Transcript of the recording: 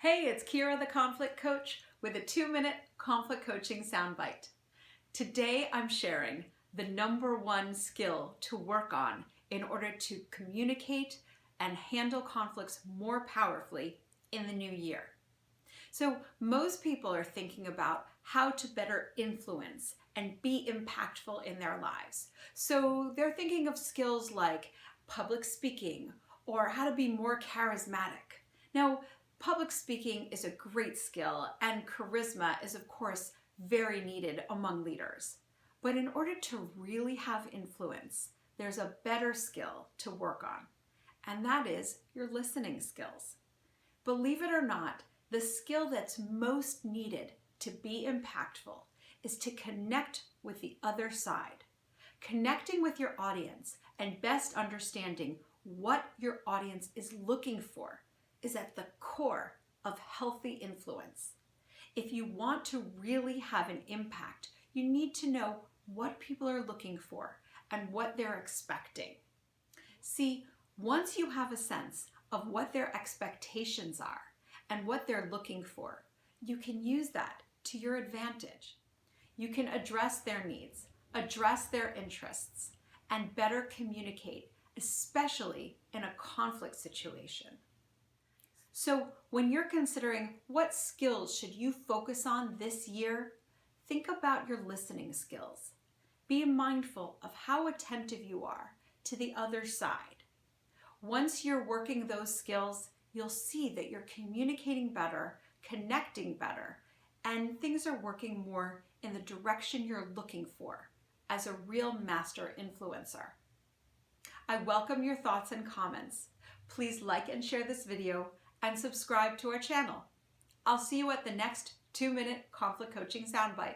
Hey, it's Kira the Conflict Coach with a 2-minute conflict coaching soundbite. Today I'm sharing the #1 skill to work on in order to communicate and handle conflicts more powerfully in the new year. So most people are thinking about how to better influence and be impactful in their lives. So they're thinking of skills like public speaking or how to be more charismatic. Now, public speaking is a great skill, and charisma is, of course, very needed among leaders. But in order to really have influence, there's a better skill to work on, and that is your listening skills. Believe it or not, the skill that's most needed to be impactful is to connect with the other side. Connecting with your audience and best understanding what your audience is looking for is at the core of healthy influence. If you want to really have an impact, you need to know what people are looking for and what they're expecting. See, once you have a sense of what their expectations are and what they're looking for, you can use that to your advantage. You can address their needs, address their interests, and better communicate, especially in a conflict situation. So when you're considering what skills should you focus on this year, think about your listening skills. Be mindful of how attentive you are to the other side. Once you're working those skills, you'll see that you're communicating better, connecting better, and things are working more in the direction you're looking for as a real master influencer. I welcome your thoughts and comments. Please like and share this video and subscribe to our channel. I'll see you at the next 2-minute conflict coaching soundbite.